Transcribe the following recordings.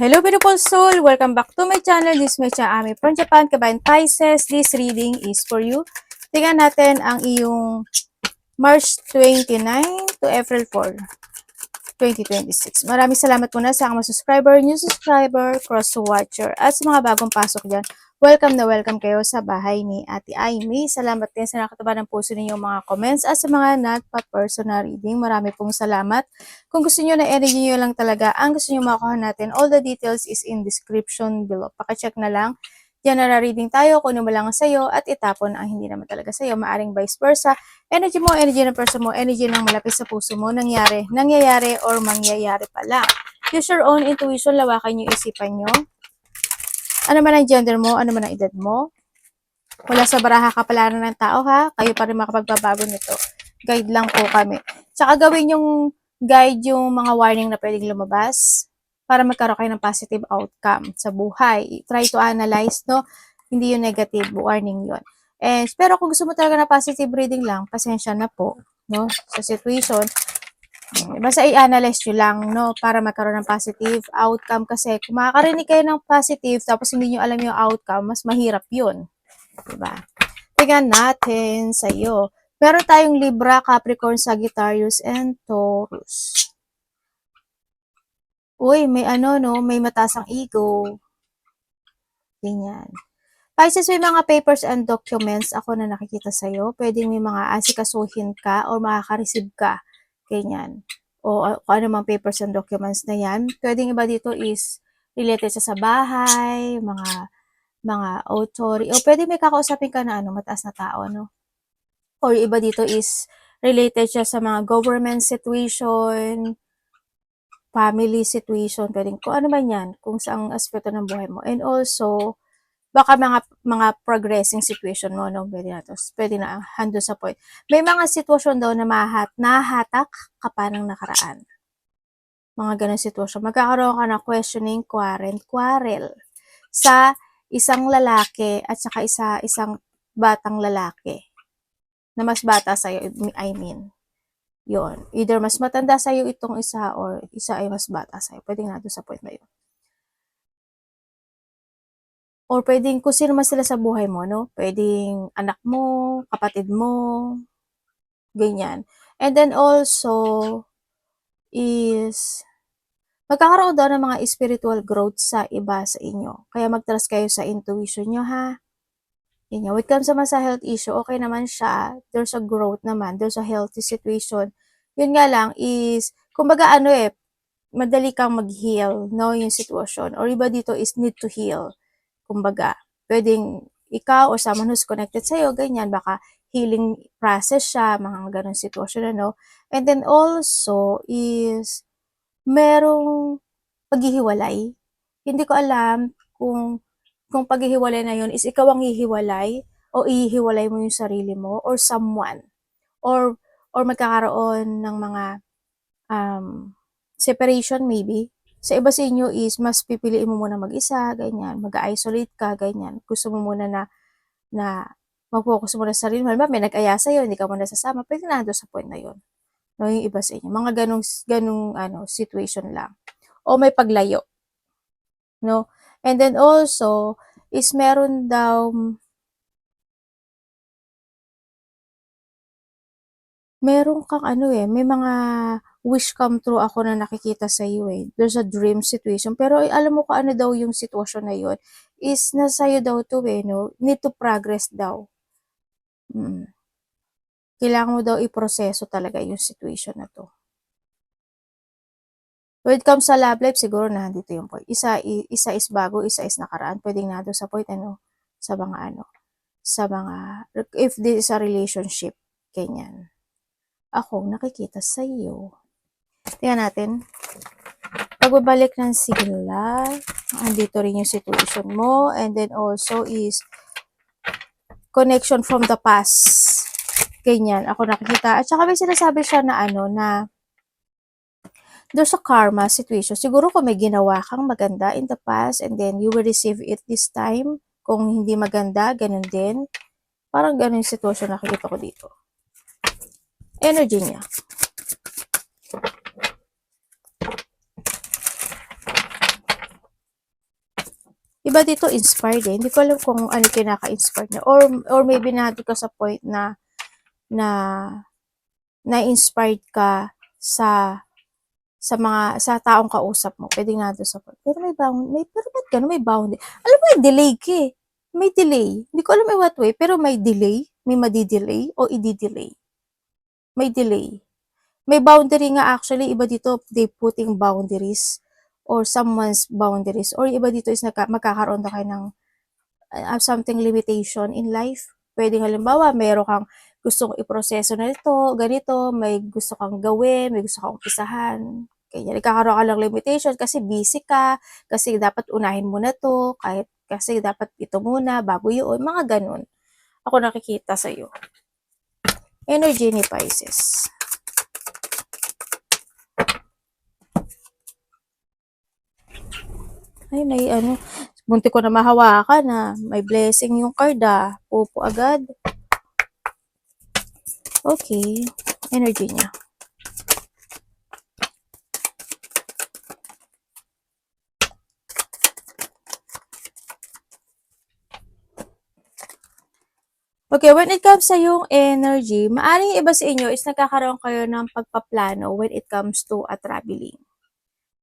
Hello beautiful soul! Welcome back to my channel. This is my channel, Ami from Japan, Kabayan Pisces. This reading is for you. Tingnan natin ang iyong March 29 to April 4, 2026. Maraming salamat muna sa mga subscriber, new subscriber, cross-watcher, at sa mga bagong pasok dyan. Welcome na welcome kayo sa bahay ni Ate Aimee. Salamat din sa nakataba ng puso ninyong mga comments at sa mga nagpa-personal reading. Marami pong salamat. Kung gusto niyo na energy niyo lang talaga, ang gusto niyo makuha natin, all the details is in description below. Pakicheck na lang. Diyan na reading tayo kung ano mo lang sa'yo at itapon ang hindi naman talaga sa'yo. Maaring vice versa. Energy mo, energy ng person mo, energy ng malapit sa puso mo, nangyayari or mangyayari pa lang. Use your own intuition, lawakan yung isipan nyo. Ano man ang gender mo, ano man ang edad mo. Wala sa baraha kapalaran ng tao ha, kayo pa rin makapagbabago nito. Guide lang po kami. Tsaka gawin yung guide yung mga warning na pwedeng lumabas para magkaroon kayo ng positive outcome sa buhay. Try to analyze, no? Hindi yung negative warning yon. Pero kung gusto mo talaga na positive reading lang, pasensya na po, no? Sa situation, basta i-analyze nyo lang, no? Para magkaroon ng positive outcome. Kasi kung makakarinig kayo ng positive, tapos hindi nyo alam yung outcome, mas mahirap yun. Diba? Tingnan natin sa iyo. Meron tayong Libra, Capricorn, Sagittarius, and Taurus. Uy, may ano, no? May matasang ego. Ganyan. Pisces, may mga papers and documents ako na nakikita sa'yo. Pwedeng may mga asikasuhin ka or makaka-receive ka. Ganyan. O kung ano mga papers and documents na yan. Pwedeng iba dito is related sa bahay, mga authority. O pwede may kakausapin ka na mataas na tao, no? Or iba dito is related siya sa mga government situation, family situation, pwedeng kung ano man yan, kung saang aspeto ng buhay mo. And also, baka mga progressing situation mo, no? Pwede na hando sa point. May mga sitwasyon daw na nahatak ka pa ng nakaraan. Mga ganun sitwasyon. Magkakaroon ka ng questioning, quarrel sa isang lalaki at saka isang batang lalaki na mas bata sa'yo, I mean. Yun. Either mas matanda sa'yo itong isa or isa ay mas bata sa'yo. Pwede nga doon sa point na yun. Or pwedeng kung sino man sila sa buhay mo, no? Pwedeng anak mo, kapatid mo, ganyan. And then also is magkakaroon daw ng mga spiritual growth sa iba sa inyo. Kaya mag-trust kayo sa intuition nyo, ha? Ganyan. When it comes sa health issue, okay naman siya. There's a growth naman. There's a healthy situation. Yun nga lang is, kumbaga madali kang mag-heal, no? Yung sitwasyon. Or iba dito is need to heal. Kumbaga, pwedeng ikaw or someone who's connected sa'yo, ganyan, baka healing process siya, mga ganun sitwasyon, ano. And then also is, merong paghihiwalay. Hindi ko alam kung paghihiwalay na yun is ikaw ang hihiwalay o ihiwalay mo yung sarili mo or someone. Or magkakaroon ng mga separation maybe. Sa iba sa inyo is mas pipiliin mo muna mag-isa, ganyan, mag-isolate ka, ganyan. Gusto mo muna na mag-focus muna sa sarili mo. Halimbawa, may nag-aya sa'yo, hindi ka muna sasama, pwede na doon sa point na yun. No, yung iba sa inyo. Mga ganung situation lang. O may paglayo. No? And then also, is meron kang may mga wish come true ako na nakikita sa iyo There's a dream situation. Pero alam mo kung ano daw yung sitwasyon na yun, is nasa iyo daw to no? Need to progress daw. Kailangan mo daw iproseso talaga yung situation na to. When it comes sa love life, siguro nandito yung point. Isa is bago, isa is nakaraan. Pwedeng nandito sa point, sa mga, if this is a relationship, ganyan. Ako, nakikita sa iyo. Tingnan natin. Pagbabalik ng sigla, andito rin yung situation mo, and then also is connection from the past. Ganyan, ako nakikita. At saka may sinasabi siya na na there's a karma situation. Siguro kung may ginawa kang maganda in the past and then you will receive it this time. Kung hindi maganda, ganun din. Parang ganun yung sitwasyon nakikita ko dito. Energy niya. Iba dito inspired eh. Hindi ko alam kung ano kinaka-inspired na. Or maybe nandun ka sa point na na-inspired ka sa taong kausap mo. Pwedeng nandun sa point. Pero pero ba't ganun? May boundary. Alam mo, may delay ka eh. May delay. Hindi ko alam in what way, pero may delay. May madidelay o i-delay. May delay. May boundary nga actually, iba dito, they putting boundaries or someone's boundaries. Or iba dito is magkakaroon na kayo ng something limitation in life. Pwedeng halimbawa, meron kang gustong iproseso na ito, ganito, may gusto kang gawin, may gusto kang umpisahan. Kaya nagkakaroon ka ng limitation kasi busy ka, kasi dapat unahin mo na to, kahit kasi dapat ito muna, bago yun, mga ganun. Ako nakikita sa'yo. Energy ni Pisces. Ay, may ano, munti ko na mahawakan na may blessing yung card Pupo agad. Okay, energy niya. Okay, when it comes sa yung energy, maaring iba sa inyo is nagkakaroon kayo ng pagpaplano when it comes to a traveling.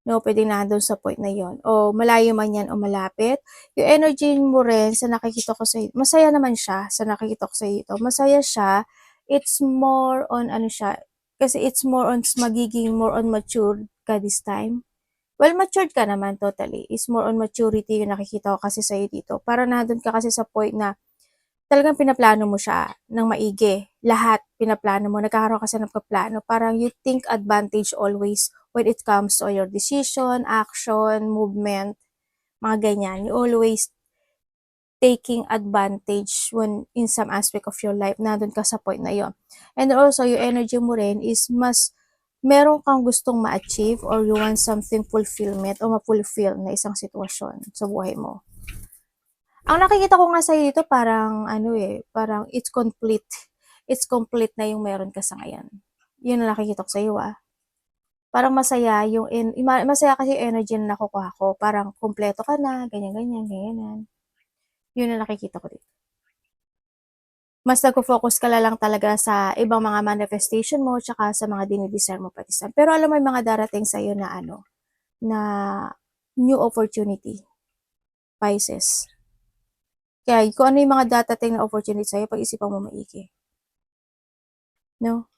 No, pwedeng nandun sa point na yon. O malayo man yan o malapit. Yung energy mo rin sa nakikita ko sa masaya naman siya sa nakikita ko sa ito. Masaya siya. It's more on ano siya. Kasi it's more on magiging more on matured ka this time. Well, matured ka naman totally. It's more on maturity yung nakikita ko kasi sa'yo dito. Para nandun ka kasi sa point na talagang pinaplano mo siya ng maigi. Lahat pinaplano mo. Nagkakaroon kasi ng plano. Parang you think advantage always when it comes to your decision, action, movement, mga ganyan. You always taking advantage when in some aspect of your life, nandun ka sa point na yon. And also, yung energy mo rin is meron kang gustong ma-achieve or you want something fulfillment o ma-fulfill na isang sitwasyon sa buhay mo. Ang nakikita ko nga sa'yo dito parang ano eh, parang it's complete. It's complete na yung meron ka sa ngayon. Yun ang nakikita ko sa'yo Parang masaya masaya kasi yung energy na nakukuha ko. Parang kompleto ka na, ganyan-ganyan, ganyan. Yun ang nakikita ko dito. Mas nagpo-focus ka lang talaga sa ibang mga manifestation mo tsaka sa mga dinidesire mo pati sa. Pero alam mo yung mga darating sa'yo na na new opportunity. Pisces. Kaya kung ano yung mga datating na opportunity sa'yo, pag-isipan mo maigi. No?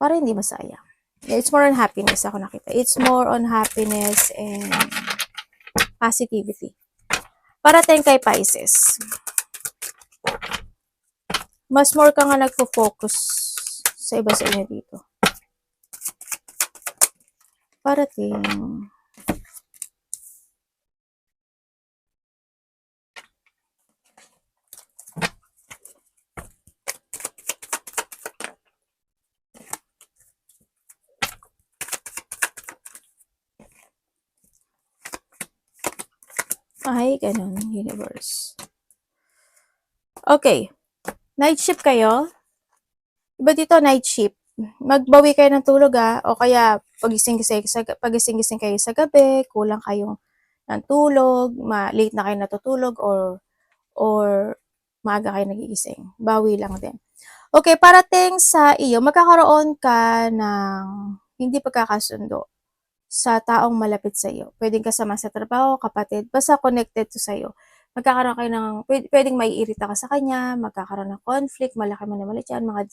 Para hindi masayang. It's more on happiness ako nakita. It's more on happiness and positivity. Para tayong kay Pisces. Mas more ka nga nagfo-focus sa iba sa inyo dito. Para ting ay, ganun, universe. Okay. Night shift kayo. Iba dito, night shift. Magbawi kayo ng tulog o kaya pagising-gising kayo sa gabi, kulang kayong ng tulog, late na kayo natutulog or maaga kayo nagigising. Bawi lang din. Okay, parating sa iyo, magkakaroon ka ng hindi pagkakasundo sa taong malapit sa iyo. Pwedeng kasama sa trabaho, kapatid, basta connected to sa iyo. Magkakaroon kayo ng, pwedeng maiirita ka sa kanya, magkakaroon ng conflict, malaki man na maliit yan, mga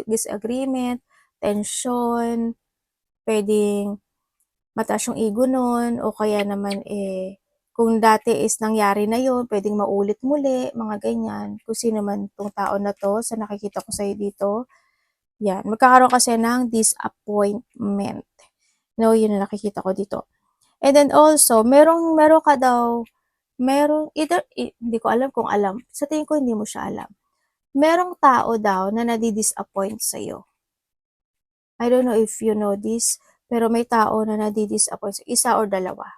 disagreement, tension, pwedeng mataas yung ego nun, o kaya naman kung dati is nangyari na yun, pwedeng maulit muli, mga ganyan. Kung sino man tong tao na to, sa nakikita ko sa'yo dito, yan. Magkakaroon kasi ng disappointment. No, yun ang nakikita ko dito. And then also, meron ka daw, hindi ko alam kung alam. Sa tingin ko, hindi mo siya alam. Merong tao daw na nadi-disappoint sa'yo. I don't know if you know this, pero may tao na nadi-disappoint sa'yo. Isa or dalawa.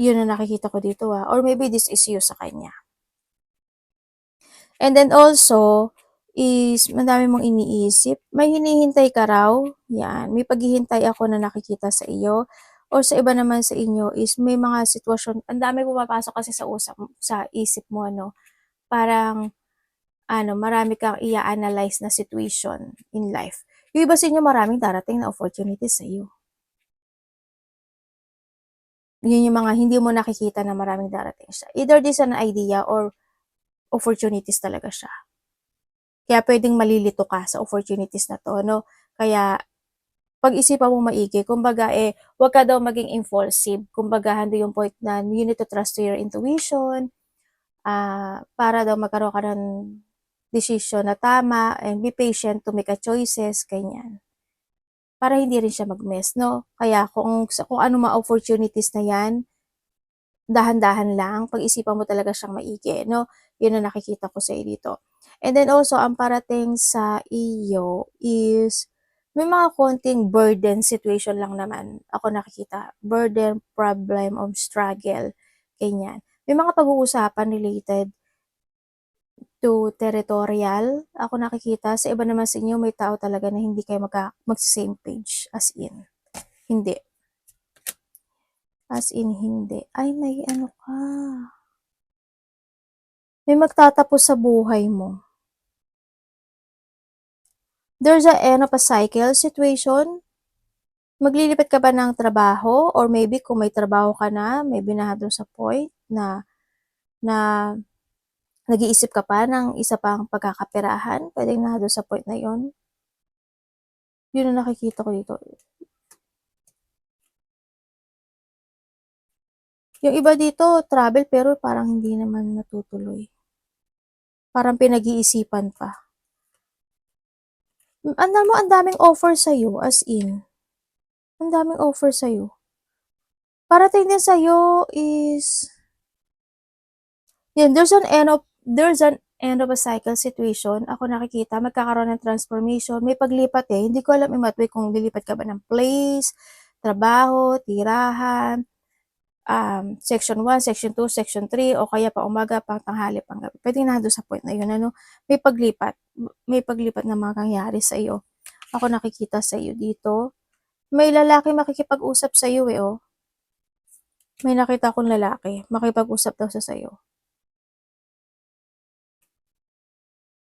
Yun ang nakikita ko dito Or maybe this is you sa kanya. And then also, is madami mong iniisip. May hinihintay ka raw. Yan. May paghihintay ako na nakikita sa iyo. or sa iba naman sa inyo is may mga sitwasyon, ang dami pumapasok kasi sa isip mo, no? Parang, marami kang i-analyze na situation in life. Yung iba sa inyo, maraming darating na opportunities sa iyo. Yun yung mga hindi mo nakikita na maraming darating siya. Either this an idea or opportunities talaga siya. Kaya pwedeng malilito ka sa opportunities na to, no? Kaya pag-isipan mo maigi. Kumbaga, wag ka daw maging impulsive. Kumbaga, hando yung point na you need to trust to your intuition, para daw magkaroon ka ng decision na tama, and be patient to make a choices, ganyan. Para hindi rin siya mag-mess, no? Kaya kung ano mga opportunities na yan, dahan-dahan lang, pag-isipan mo talaga siyang maigi, no? Yun ang nakikita ko sa iyo dito. And then also, ang parating sa iyo is, may mga konting burden situation lang naman ako nakikita. Burden, problem, or struggle, ganyan. May mga pag-uusapan related to territorial, ako nakikita. Sa iba naman sa inyo, may tao talaga na hindi kayo mag-same page, as in. Hindi. As in, hindi. Ay, may ano ka. May magtatapos sa buhay mo. There's a end of a cycle situation. Maglilipat ka ba ng trabaho? Or maybe kung may trabaho ka na, maybe na doon sa point na nag-iisip ka pa ng isa pang pagkakapirahan, pwedeng na doon sa point na yon. Yun ang nakikita ko dito. Yung iba dito, travel, pero parang hindi naman natutuloy. Parang pinag-iisipan pa. Ang daming offer sa'yo, as in. Ang daming offer sa'yo. Parating din sa'yo is, there's an end of a cycle situation. Ako nakikita, magkakaroon ng transformation. May paglipat eh. Hindi ko alam imatway kung lilipat ka ba ng place, trabaho, tirahan, section 1, section 2, section 3, o kaya pa umaga, pang tanghali, pang gabi. Pwede na doon sa point na yun, may paglipat. May paglipat na mangyayari sa iyo. Ako nakikita sa iyo dito. May lalaki makikipag-usap sa iyo oh. May nakita akong lalaki, makipag-usap daw sa iyo.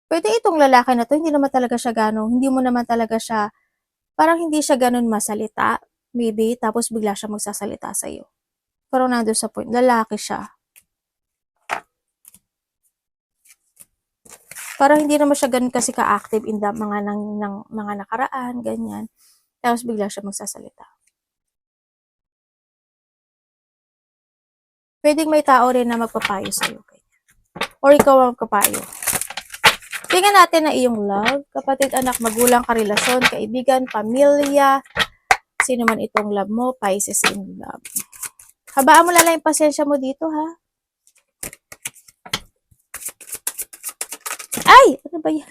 Pwede itong lalaki na to, hindi naman talaga siya hindi mo naman talaga siya, parang hindi siya ganun masalita, maybe, tapos bigla siya magsasalita sa iyo. Pero nandun sa point, lalaki siya. Parang hindi naman siya ganun kasi ka-active in the mga nakaraan, ganyan. Tapos bigla siya magsasalita. Pwedeng may tao rin na magpapayo sa'yo. Or ikaw ang magpapayo. Tingnan natin na iyong love, kapatid, anak, magulang, karelasyon, kaibigan, pamilya, sino man itong love mo, Pisces in love. Habaan mo lang yung pasensya mo dito, ha? Ay! Ano ba yan?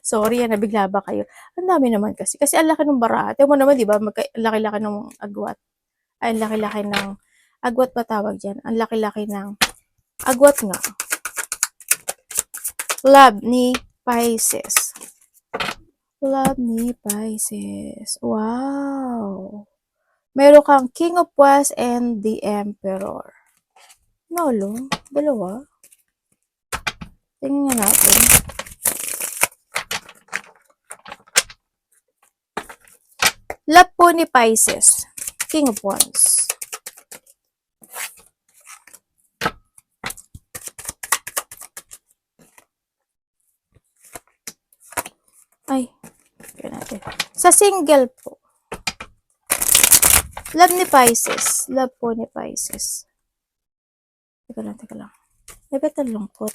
Sorry, nabigla ba kayo? Ang dami naman kasi. Kasi ang laki ng bara. Tiyan mo naman, di ba? Laki-laki ng agwat. Ay, ang laki-laki ng... Agwat ba tawag dyan? Ang laki-laki ng... Agwat nga. Love ni Pisces. Love ni Pisces. Wow! Meron kang King of Wands and the Emperor. Nolo, dalawa. Tingnan nga natin. Love po ni Pisces. King of Wands. Ay, tingnan natin. Sa single po. Love ni Pisces. Love po ni Pisces. Teka lang. Ay, ba't ang lungkot?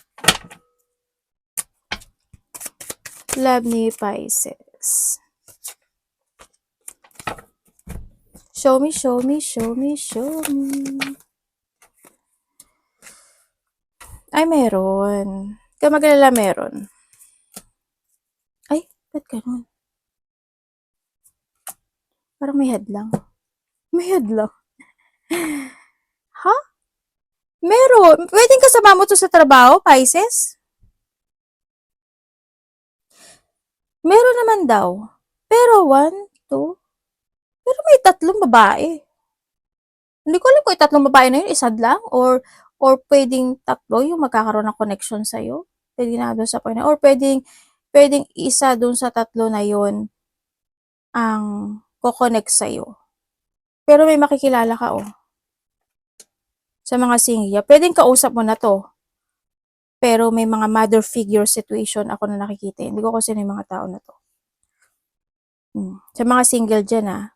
Love ni Pisces. Show me. Ay, meron. Kaya magalala meron. Ay, ba't ganun? Parang may hadlang. May hadlang. Ha? Meron. Pwedeng kasama mo to sa trabaho, Pisces? Meron naman daw. Pero 1, 2. Pero may 3 babae. Hindi ko alam kung tatlong babae na yun, isa lang, or pwedeng tatlo yung magkakaroon ng connection sa'yo. Pwede na doon sa point na, or pwedeng isa doon sa tatlo na yun ang ko-connect sa'yo. Pero may makikilala ka, oh. Sa mga single, pwedeng kausap mo na to. Pero may mga mother figure situation ako na nakikita. Hindi ko kasi yung mga tao na to. Sa mga single dyan, ah.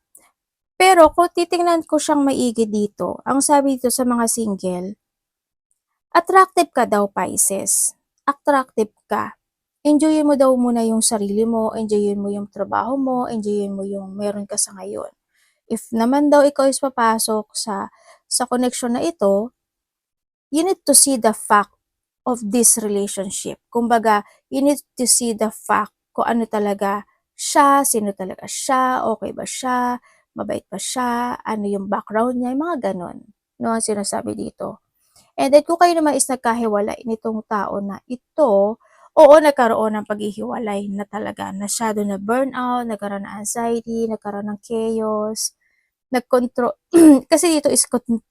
Pero kung titingnan ko siyang maigi dito, ang sabi dito sa mga single, attractive ka daw, Pisces. Attractive ka. Enjoyin mo daw muna yung sarili mo, enjoyin mo yung trabaho mo, enjoyin mo yung meron ka sa ngayon. If naman daw ikaw is papasok sa connection na ito, you need to see the fact of this relationship. Kumbaga, you need to see the fact kung ano talaga siya, sino talaga siya, okay ba siya, mabait ba siya, ano yung background niya, yung mga ganon. No, ang sinasabi dito. And then, kung kayo naman is nagkahiwalay nitong tao na ito, oo, nagkaroon ng paghihiwalay na talaga, masyado na burnout, nagkaroon ng anxiety, nagkaroon ng chaos, nag-control, kasi dito is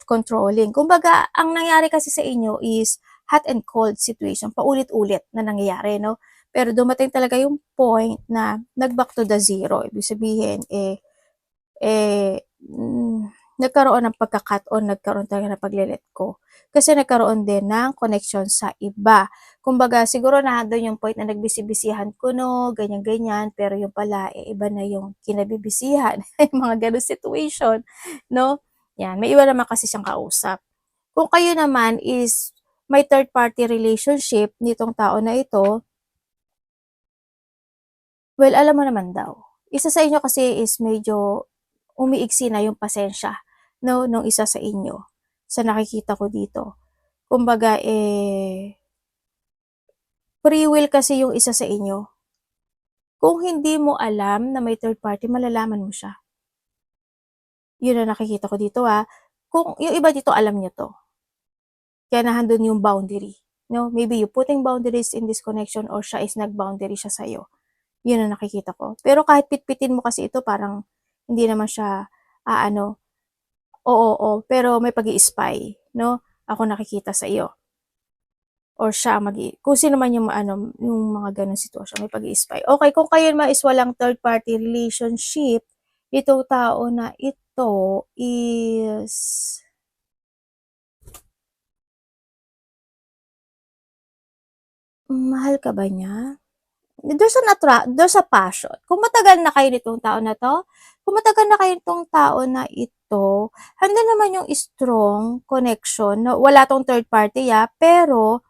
controlling. Kumbaga, ang nangyari kasi sa inyo is hot and cold situation, paulit-ulit na nangyayari, no? Pero dumating talaga yung point na nag-back to the zero. Ibig sabihin, nagkaroon ng pagka-cut on, nagkaroon talaga ng pagle-let go. Kasi nagkaroon din ng connection sa iba. Kumbaga, siguro na doon yung point na nagbisi-bisihan ko, no, ganyan-ganyan, pero yung pala, iba na yung kinabibisihan. Mga ganun situation, no? Yan, may iba naman kasi siyang kausap. Kung kayo naman is may third party relationship nitong tao na ito, well, alam mo naman daw. Isa sa inyo kasi is medyo umiiksi na yung pasensya, no, nung isa sa inyo. Sa nakikita ko dito. Kumbaga, free will kasi yung isa sa inyo. Kung hindi mo alam na may third party, malalaman mo siya. Yun ang nakikita ko dito, ha. Kung yung iba dito, alam nyo to. Kaya nahandun yung boundary. No? Maybe you putting boundaries in this connection or siya is nag-boundary siya sa'yo. Yun ang nakikita ko. Pero kahit pitpitin mo kasi ito, parang hindi naman siya, oo, pero may pag-i-spy, no? Ako nakikita sa iyo. Or siya kung sino man yung yung mga ganung sitwasyon, may pag-i-spy. Okay, kung kayo naman is walang third party relationship, itong tao na ito is mahal ka ba niya? There's a passion. Kung matagal na kayo nitong tao na to, kung matagal na kayo nitong tao na ito, handa naman yung strong connection na wala tong third party, pero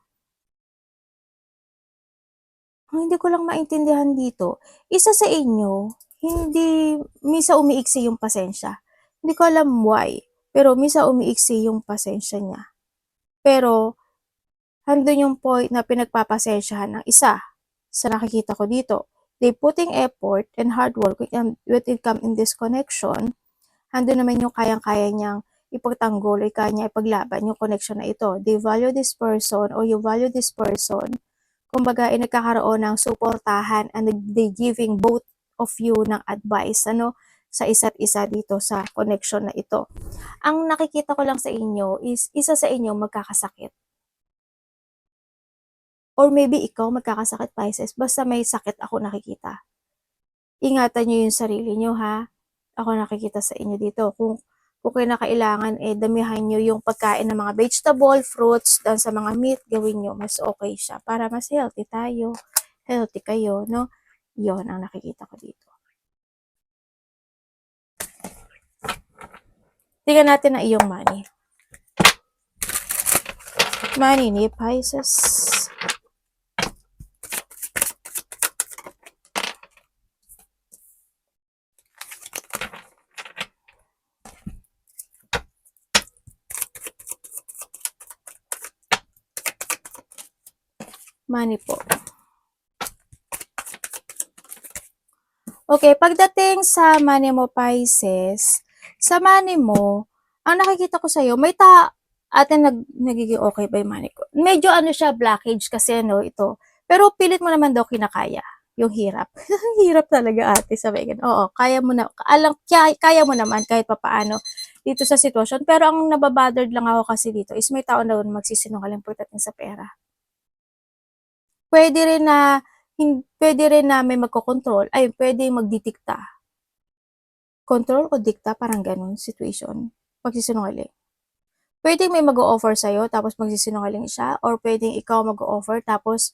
ang hindi ko lang maintindihan dito, isa sa inyo, hindi misa umiiksi yung pasensya. Hindi ko alam why, pero misa umiiksi yung pasensya niya. Pero, handun yung point na pinagpapasensyahan ng isa sa nakikita ko dito. They putting effort and hard work when it come in this connection, handun naman yung kayang-kaya niyang ipagtanggol, kanya ipaglaban yung connection na ito. They value this person or you value this person. Kumbaga, nagkakaroon ng suportahan and they giving both of you ng advice, sa isa't isa dito sa connection na ito. Ang nakikita ko lang sa inyo is isa sa inyo magkakasakit. Or maybe ikaw magkakasakit, Pisces. Basta may sakit ako nakikita. Ingatan nyo yung sarili nyo, ha? Ako nakikita sa inyo dito. Kung kinakailangan, damihan nyo yung pagkain ng mga vegetable, fruits, dan sa mga meat, gawin nyo. Mas okay siya. Para mas healthy tayo. Healthy kayo, no? Yon ang nakikita ko dito. Tingnan natin ang iyong money. Money ni Pisces. Money po. Okay, pagdating sa money mo, Pisces, sa money mo, ang nakikita ko sa'yo, may nagiging okay ba yung money ko? Medyo siya, blockage kasi ito. Pero pilit mo naman daw kinakaya yung hirap. Hirap talaga, ate, sabi ganun. Oo, kaya mo na, kaya mo naman kahit papaano dito sa sitwasyon. Pero ang nababothered lang ako kasi dito is may tao na magsisinungaling pagdating sa pera. Pwede rin na may magkokontrol, ay pwedeng magdidikta. Control o dikta, parang ganun situation. Pagsisinungaling. Pwedeng may mag-o-offer sa'yo tapos magsisinungaling siya, or pwedeng ikaw mag-o-offer tapos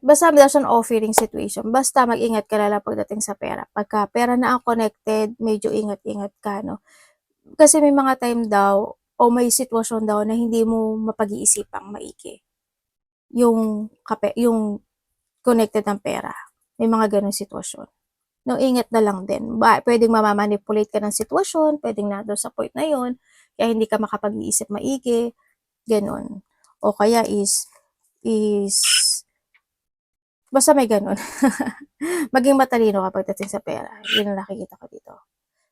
basta there's an offering situation. Basta mag-ingat ka na lang pagdating sa pera. Pagka pera na ang connected, medyo ingat-ingat ka, no? Kasi may mga time daw o may sitwasyon daw na hindi mo mapag-iisipang maigi yung connected ng pera. May mga ganung sitwasyon. No, ingat na lang din. Pwedeng mamamanipulate ka ng sitwasyon, pwedeng nando'n sa point na yun, kaya hindi ka makapag-iisip maigi, ganun. O kaya is basta may ganun. Maging matalino ka pagdating sa pera. Yun ang nakikita ko dito.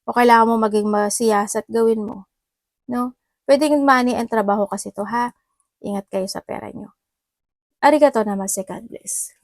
O kailangan mo maging masiyasat gawin mo, no? Pwedeng money and trabaho kasi 'to, ha? Ingat kayo sa pera niyo. Arigatou namaste, God bless.